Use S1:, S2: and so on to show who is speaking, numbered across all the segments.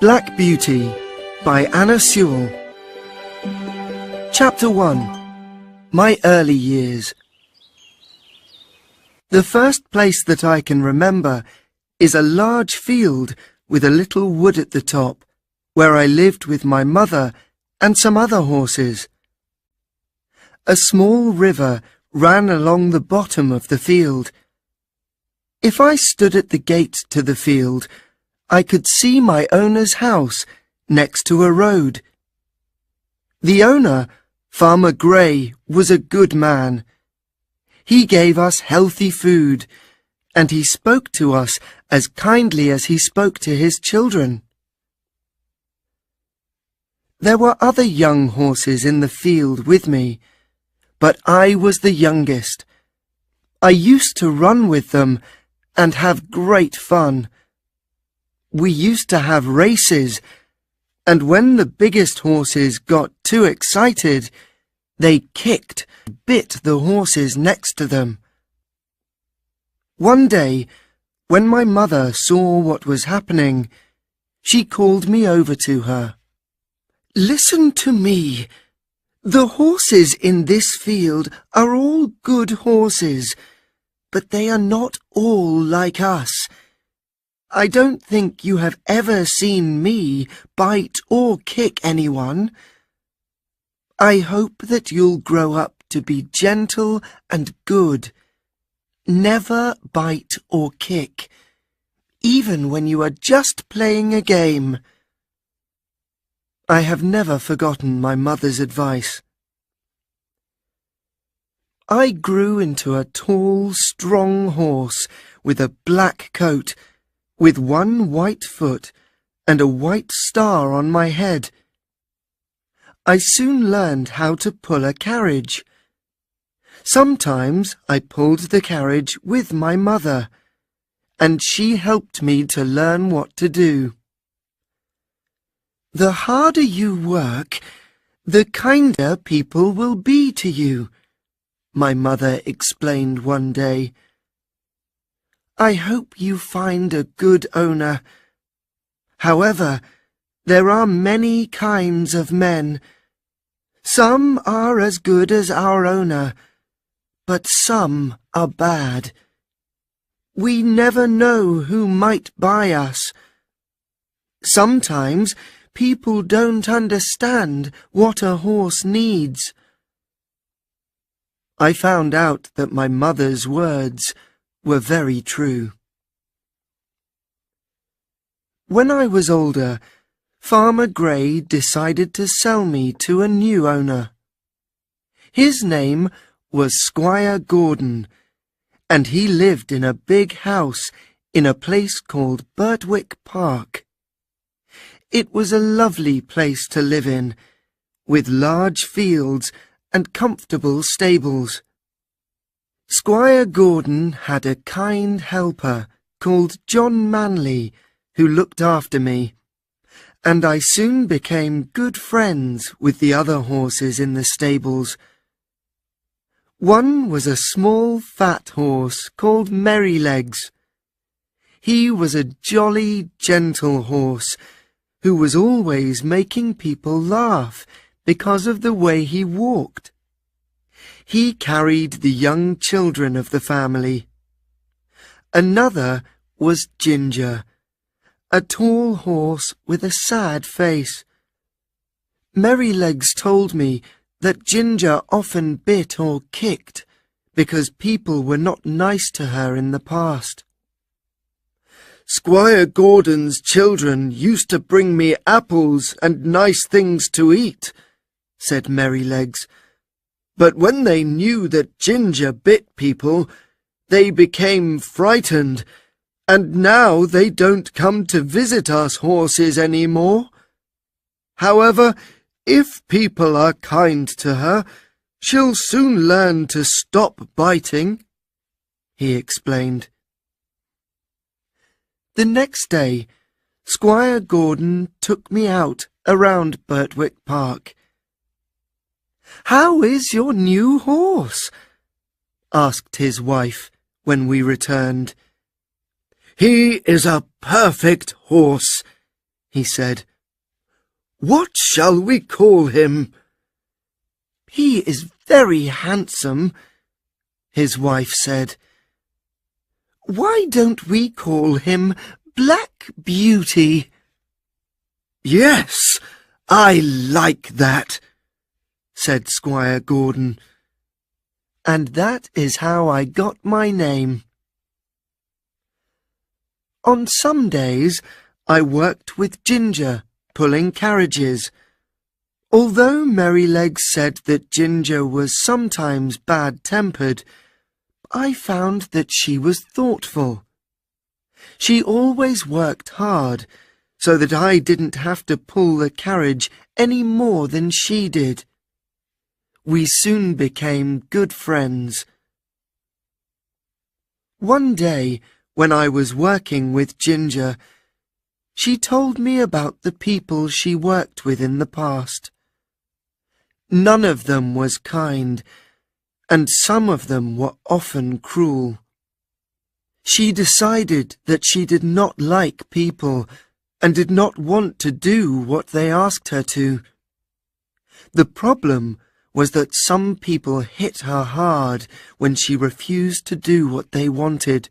S1: Black Beauty by Anna Sewell. Chapter 1. My Early Years. The first place that I can remember is a large field with a little wood at the top, where I lived with my mother and some other horses. A small river ran along the bottom of the field. If I stood at the gate to the field, I could see my owner's house next to a road. The owner, Farmer Gray, was a good man. He gave us healthy food, and he spoke to us as kindly as he spoke to his children. There were other young horses in the field with me, but I was the youngest. I used to run with them and have great fun. We used to have races, and when the biggest horses got too excited, they kicked, bit the horses next to them. One day, when my mother saw what was happening, she called me over to her. "Listen to me. The horses in this field are all good horses, but they are not all like us. I don't think you have ever seen me bite or kick anyone. I hope that you'll grow up to be gentle and good. Never bite or kick, even when you are just playing a game." I have never forgotten my mother's advice. I grew into a tall, strong horse with a black coat, with one white foot and a white star on my head. I soon learned how to pull a carriage. Sometimes I pulled the carriage with my mother, and she helped me to learn what to do. "The harder you work, the kinder people will be to you," my mother explained one day. "I hope you find a good owner. However, there are many kinds of men. Some are as good as our owner, but some are bad. We never know who might buy us. Sometimes people don't understand what a horse needs." I found out that my mother's words were very true. When I was older, Farmer Gray decided to sell me to a new owner. His name was Squire Gordon, and he lived in a big house in a place called Birtwick Park. It was a lovely place to live in, with large fields and comfortable stables. Squire Gordon had a kind helper called John Manley, who looked after me, and I soon became good friends with the other horses in the stables. One was a small fat horse called Merrylegs. He was a jolly, gentle horse who was always making people laugh because of the way he walked. He carried the young children of the family. Another was Ginger, a tall horse with a sad face. Merrylegs told me that Ginger often bit or kicked because people were not nice to her in the past. "Squire Gordon's children used to bring me apples and nice things to eat," said Merrylegs. "But when they knew that Ginger bit people, they became frightened, and now they don't come to visit us horses any more. However, if people are kind to her, she'll soon learn to stop biting," he explained. The next day, Squire Gordon took me out around Birtwick Park. "How is your new horse?" asked his wife when we returned. "He is a perfect horse," he said. "What shall we call him?" "He is very handsome," his wife said. "Why don't we call him Black Beauty?" "Yes, I like that," said Squire Gordon. And that is how I got my name. On some days, I worked with Ginger, pulling carriages. Although Merrylegs said that Ginger was sometimes bad-tempered, I found that she was thoughtful. She always worked hard, so that I didn't have to pull the carriage any more than she did. We soon became good friends. One day, when I was working with Ginger, she told me about the people she worked with in the past. None of them was kind, and some of them were often cruel. She decided that she did not like people and did not want to do what they asked her to. The problem was that some people hit her hard when she refused to do what they wanted.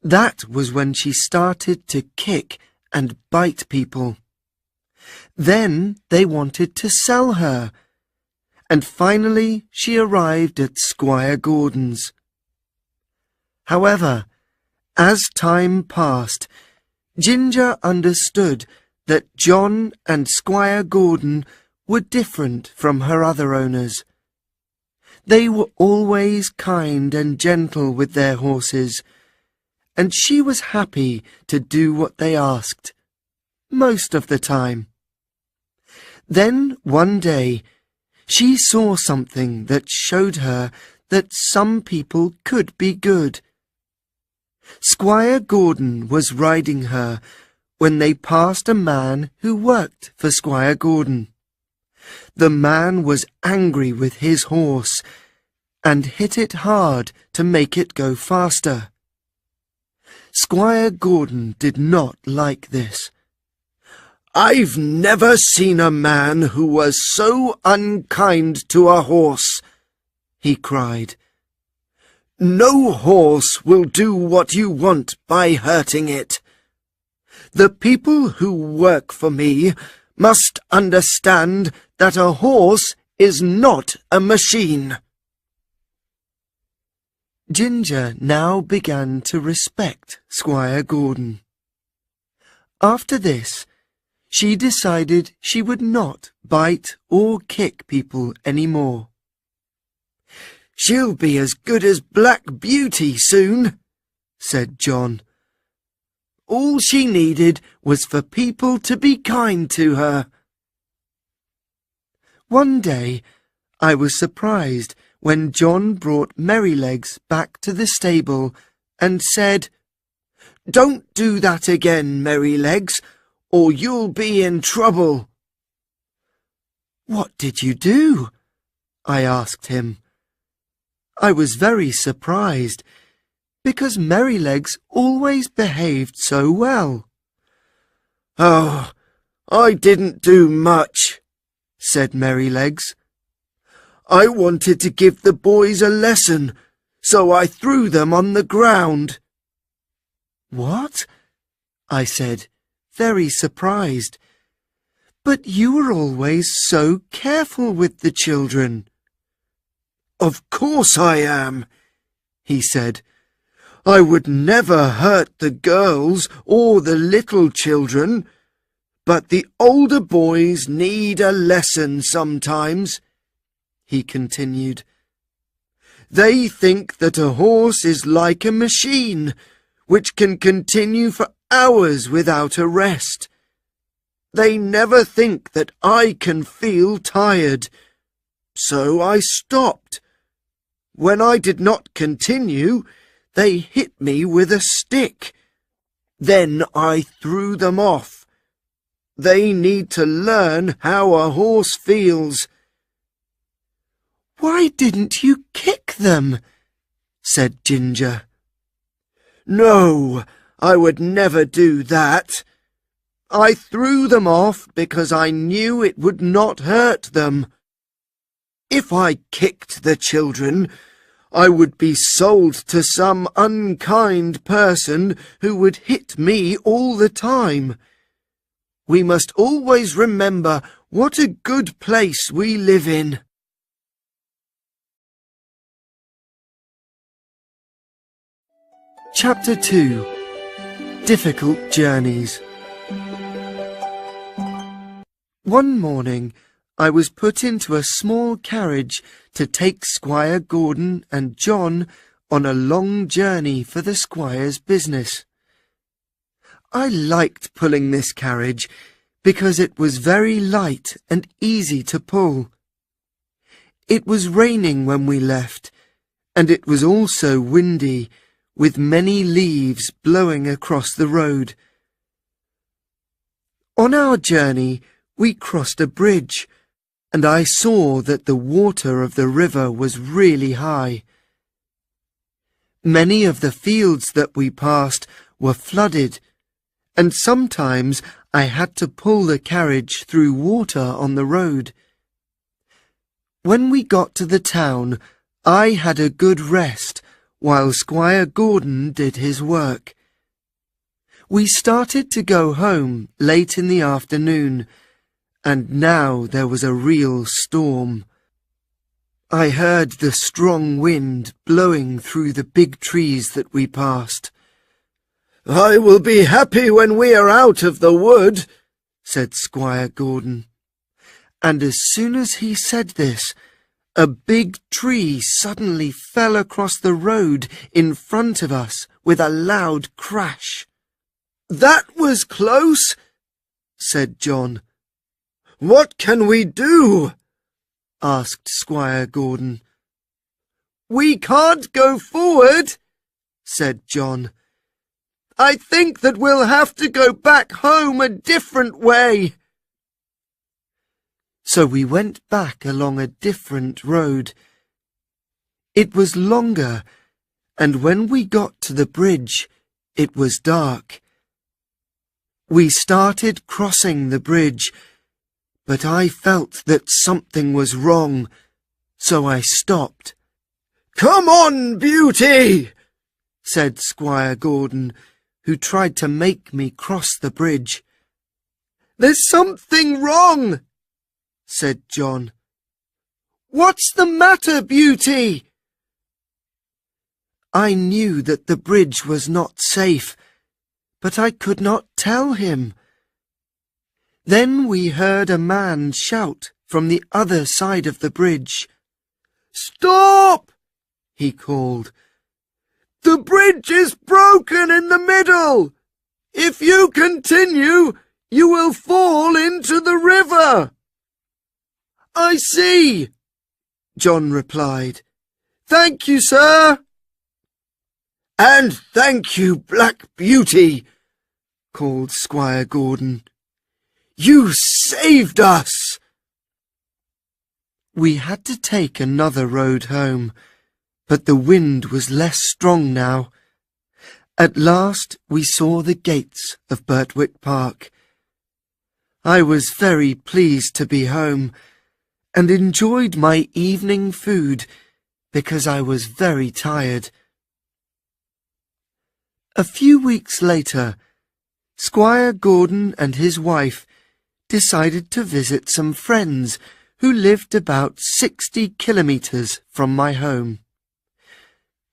S1: That was when she started to kick and bite people. Then they wanted to sell her, and finally she arrived at Squire Gordon's. However, as time passed, Ginger understood that John and Squire Gordon were different from her other owners. They were always kind and gentle with their horses, and she was happy to do what they asked, most of the time. Then one day, she saw something that showed her that some people could be good. Squire Gordon was riding her when they passed a man who worked for Squire Gordon. The man was angry with his horse and hit it hard to make it go faster. Squire Gordon did not like this. "I've never seen a man who was so unkind to a horse," he cried. "No horse will do what you want by hurting it. The people who work for me must understand that a horse is not a machine." Ginger now began to respect Squire Gordon. After this, she decided she would not bite or kick people any more. "She'll be as good as Black Beauty soon," said John. "All she needed was for people to be kind to her." One day, I was surprised when John brought Merrylegs back to the stable and said, "Don't do that again, Merrylegs, or you'll be in trouble." "What did you do?" I asked him. I was very surprised, because Merrylegs always behaved so well. "Oh, I didn't do much," said Merrylegs. "I wanted to give the boys a lesson, so I threw them on the ground." "What?" I said, very surprised. "But you were always so careful with the children." "Of course I am," he said. "I would never hurt the girls or the little children, but the older boys need a lesson sometimes," he continued. "They think that a horse is like a machine, which can continue for hours without a rest. They never think that I can feel tired. So I stopped. When I did not continue, they hit me with a stick. Then I threw them off. They need to learn how a horse feels." "Why didn't you kick them?" said Ginger. "No, I would never do that. I threw them off because I knew it would not hurt them. If I kicked the children, I would be sold to some unkind person who would hit me all the time. We must always remember what a good place we live in. Chapter 2. Difficult Journeys. One morning, I was put into a small carriage to take Squire Gordon and John on a long journey for the squire's business. I liked pulling this carriage because it was very light and easy to pull. It was raining when we left, and it was also windy, with many leaves blowing across the road. On our journey, we crossed a bridge, and I saw that the water of the river was really high. Many of the fields that we passed were flooded, and sometimes I had to pull the carriage through water on the road. When we got to the town, I had a good rest, while Squire Gordon did his work. We started to go home late in the afternoon, and now there was a real storm. I heard the strong wind blowing through the big trees that we passed. "I will be happy when we are out of the wood," said Squire Gordon. And as soon as he said this, a big tree suddenly fell across the road in front of us with a loud crash. "That was close," said John. "What can we do?" asked Squire Gordon. "We can't go forward," said John. "I think that we'll have to go back home a different way." So we went back along a different road. It was longer, and when we got to the bridge, it was dark. We started crossing the bridge, but I felt that something was wrong, so I stopped. "Come on, Beauty," said Squire Gordon, who tried to make me cross the bridge. "There's something wrong," said John. "What's the matter, Beauty?" I knew that the bridge was not safe, but I could not tell him. Then we heard a man shout from the other side of the bridge. "Stop!" he called. "The bridge is broken in the middle. If you continue, you will fall into the river." "I see," John replied. "Thank you, sir." "And thank you, Black Beauty," called Squire Gordon. "You saved us." We had to take another road home, but the wind was less strong now. At last we saw the gates of Birtwick Park. I was very pleased to be home, and enjoyed my evening food because I was very tired. A few weeks later, Squire Gordon and his wife decided to visit some friends who lived about 60 kilometres from my home.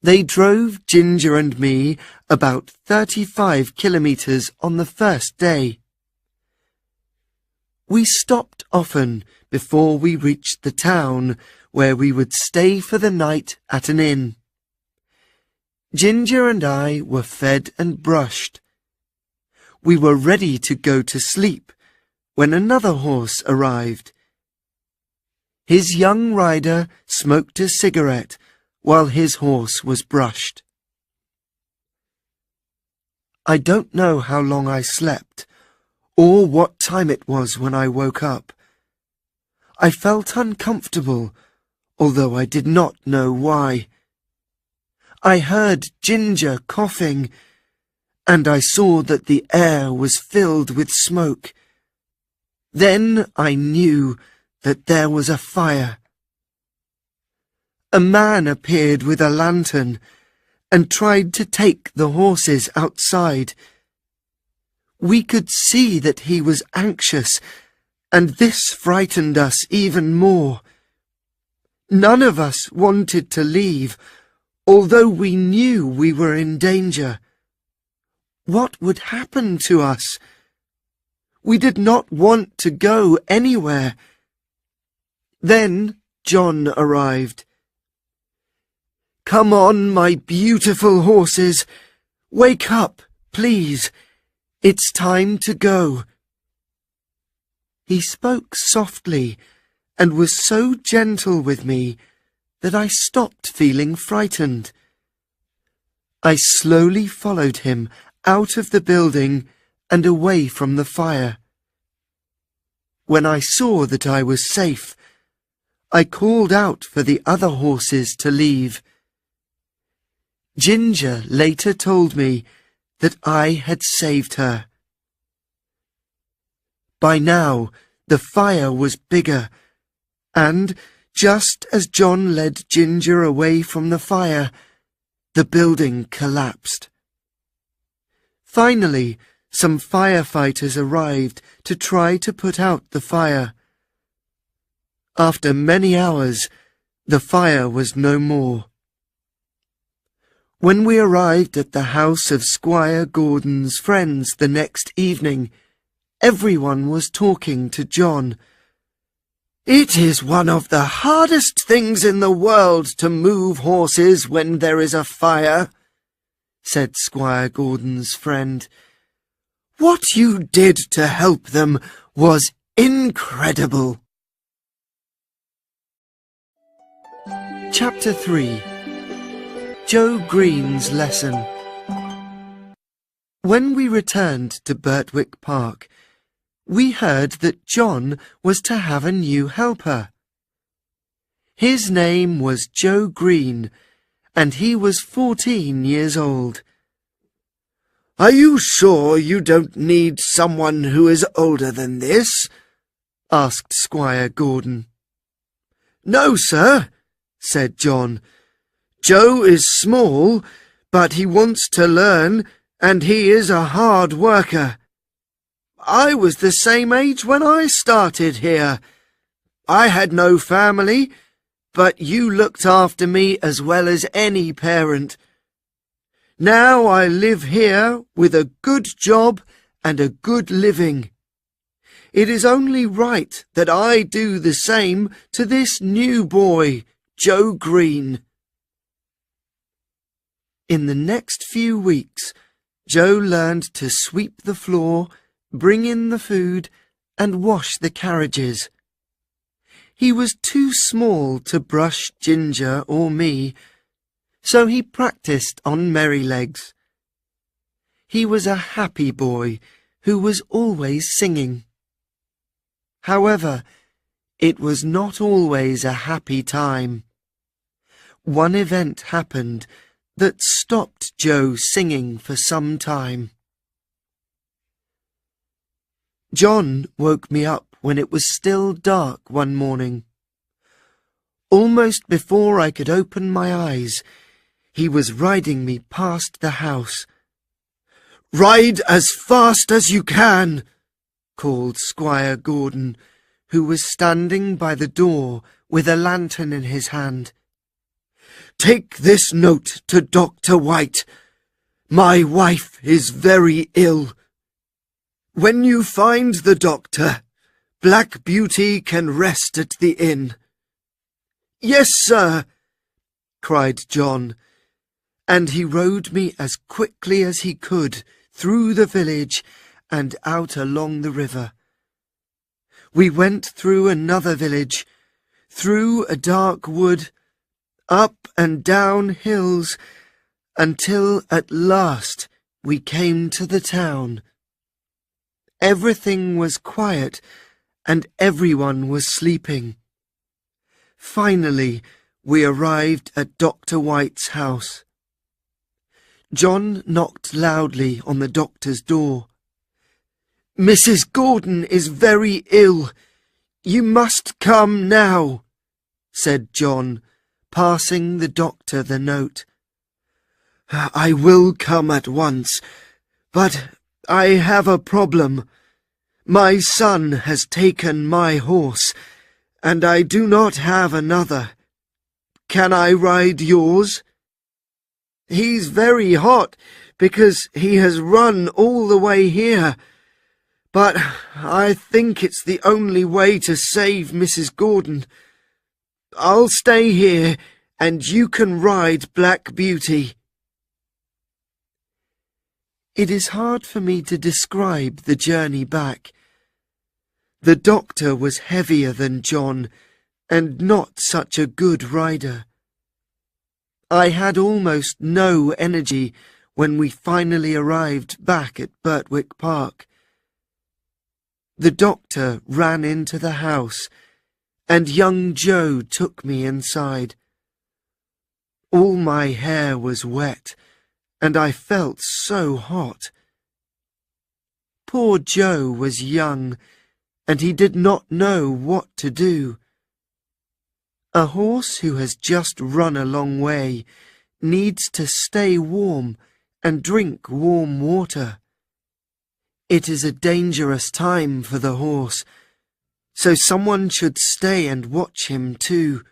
S1: They drove Ginger and me about 35 kilometres on the first day. We stopped often before we reached the town, where we would stay for the night at an inn. Ginger and I were fed and brushed. We were ready to go to sleep when another horse arrived. His young rider smoked a cigarette while his horse was brushed. I don't know how long I slept, or what time it was when I woke up. I felt uncomfortable, although I did not know why. I heard Ginger coughing, and I saw that the air was filled with smoke. Then I knew that there was a fire. A man appeared with a lantern and tried to take the horses outside. We could see that he was anxious, and this frightened us even more. None of us wanted to leave, although we knew we were in danger. What would happen to us? We did not want to go anywhere. Then John arrived. "Come on, my beautiful horses. Wake up, please. It's time to go." He spoke softly and was so gentle with me that I stopped feeling frightened. I slowly followed him out of the building and away from the fire. When I saw that I was safe, I called out for the other horses to leave. Ginger later told me that I had saved her. By now, the fire was bigger, and just as John led Ginger away from the fire, the building collapsed. Finally, some firefighters arrived to try to put out the fire. After many hours, the fire was no more. When we arrived at the house of Squire Gordon's friends the next evening, everyone was talking to John. "It is one of the hardest things in the world to move horses when there is a fire," said Squire Gordon's friend. "What you did to help them was incredible." Chapter 3. Joe Green's Lesson. When we returned to Birtwick Park, we heard that John was to have a new helper. His name was Joe Green, and he was 14 years old. "Are you sure you don't need someone who is older than this?" asked Squire Gordon. "No, sir," said John. "Joe is small, but he wants to learn, and he is a hard worker. I was the same age when I started here. I had no family, but you looked after me as well as any parent. Now I live here with a good job and a good living. It is only right that I do the same to this new boy, Joe Green." In the next few weeks, Joe learned to sweep the floor, bring in the food, and wash the carriages. He was too small to brush Ginger or me, so he practiced on Merrylegs. He was a happy boy who was always singing. However, it was not always a happy time. One event happened that stopped Joe singing for some time. John woke me up when it was still dark one morning. Almost before I could open my eyes, he was riding me past the house. "Ride as fast as you can," called Squire Gordon, who was standing by the door with a lantern in his hand. "Take this note to Dr. White. My wife is very ill. When you find the doctor, Black Beauty can rest at the inn." "Yes, sir," cried John, and he rode me as quickly as he could through the village and out along the river. We went through another village, through a dark wood, up and down hills, until at last we came to the town. Everything was quiet, and everyone was sleeping. Finally, we arrived at Dr. White's house. John knocked loudly on the doctor's door. "Mrs. Gordon is very ill. You must come now," said John, passing the doctor the note. "I will come at once, but I have a problem. My son has taken my horse, and I do not have another. Can I ride yours? He's very hot because he has run all the way here, but I think it's the only way to save Mrs. Gordon. I'll stay here, and you can ride Black Beauty." It is hard for me to describe the journey back. The doctor was heavier than John, and not such a good rider. I had almost no energy when we finally arrived back at Birtwick Park. The doctor ran into the house, and young Joe took me inside. All my hair was wet, and I felt so hot. Poor Joe was young, and he did not know what to do. A horse who has just run a long way needs to stay warm and drink warm water. It is a dangerous time for the horse, so someone should stay and watch him too.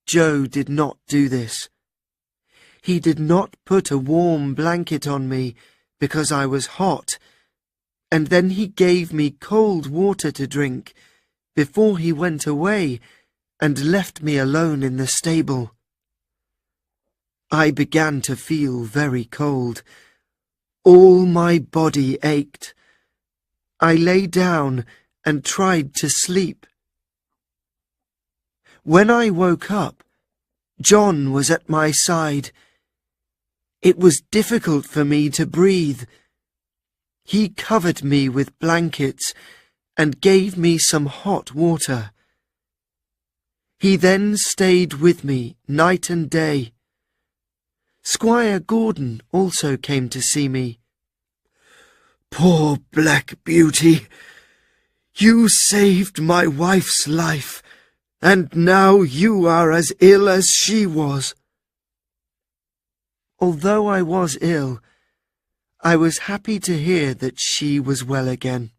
S1: Joe did not do this. He did not put a warm blanket on me because I was hot, and then he gave me cold water to drink before he went away and left me alone in the stable. I began to feel very cold. All my body ached. I lay down and tried to sleep. When I woke up, John was at my side. It was difficult for me to breathe. He covered me with blankets and gave me some hot water. He then stayed with me night and day. Squire Gordon also came to see me. "Poor Black Beauty! You saved my wife's life, and now you are as ill as she was." Although I was ill, I was happy to hear that she was well again.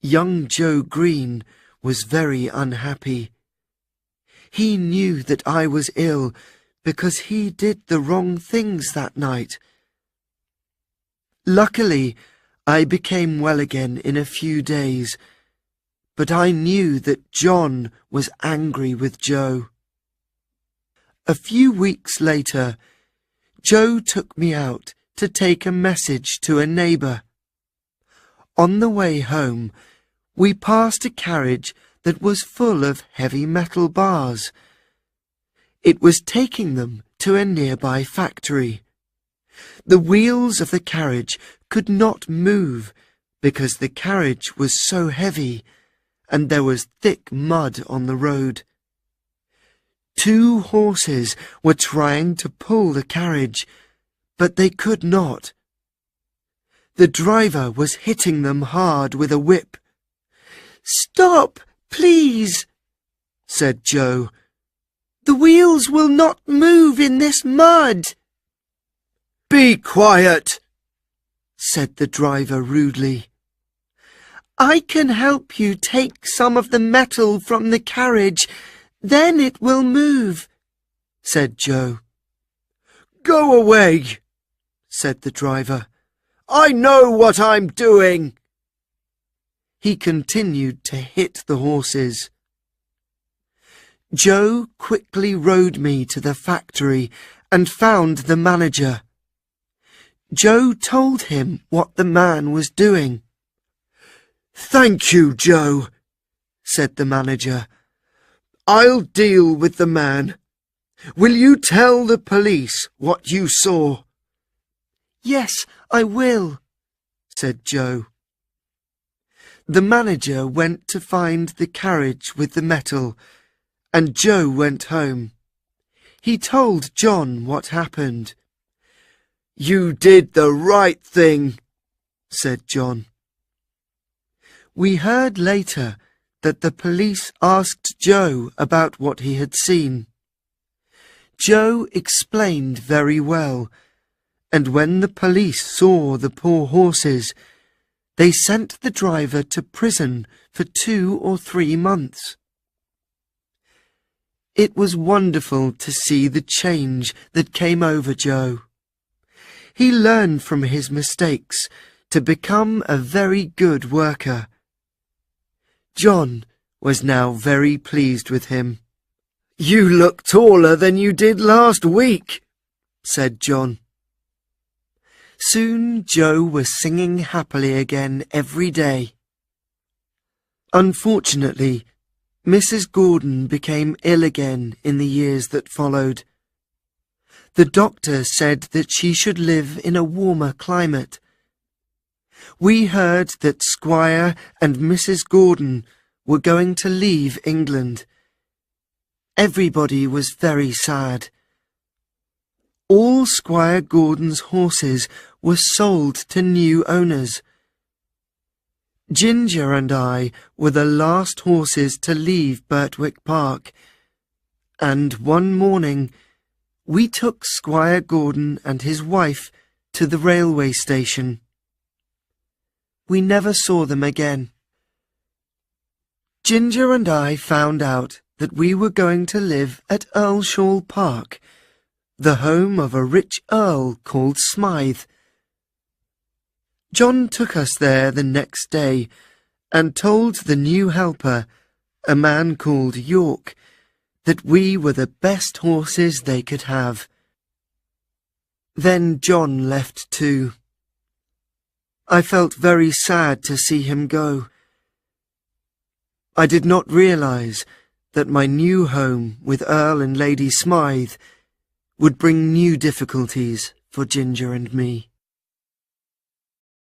S1: Young Joe Green was very unhappy. He knew that I was ill because he did the wrong things that night. Luckily, I became well again in a few days, but I knew that John was angry with Joe. A few weeks later, Joe took me out to take a message to a neighbour. On the way home, we passed a carriage that was full of heavy metal bars. It was taking them to a nearby factory. The wheels of the carriage could not move because the carriage was so heavy, and there was thick mud on the road. 2 horses were trying to pull the carriage, but they could not. The driver was hitting them hard with a whip. "Stop, please," said Joe. "The wheels will not move in this mud." "Be quiet," said the driver rudely. "I can help you take some of the metal from the carriage. Then it will move," said Joe. "Go away," said the driver. "I know what I'm doing." He continued to hit the horses. Joe quickly rode me to the factory and found the manager. Joe told him what the man was doing. "Thank you, Joe," said the manager. "I'll deal with the man. Will you tell the police what you saw?" "Yes, I will," said Joe. The manager went to find the carriage with the metal, and Joe went home. He told John what happened. "You did the right thing," said John. We heard later that the police asked Joe about what he had seen. Joe explained very well, and when the police saw the poor horses, they sent the driver to prison for 2 or 3 months. It was wonderful to see the change that came over Joe. He learned from his mistakes to become a very good worker. John was now very pleased with him. "You look taller than you did last week," said John. Soon Joe was singing happily again every day. Unfortunately, Mrs. Gordon became ill again in the years that followed. The doctor said that she should live in a warmer climate. We heard that Squire and Mrs. Gordon were going to leave England. Everybody was very sad. All Squire Gordon's horses were sold to new owners. Ginger and I were the last horses to leave Birtwick Park, and one morning we took Squire Gordon and his wife to the railway station. We never saw them again. Ginger and I found out that we were going to live at Earlshall Park, the home of a rich earl called Smythe. John took us there the next day and told the new helper, a man called York, that we were the best horses they could have. Then John left too. I felt very sad to see him go. I did not realize that my new home with Earl and Lady Smythe would bring new difficulties for Ginger and me.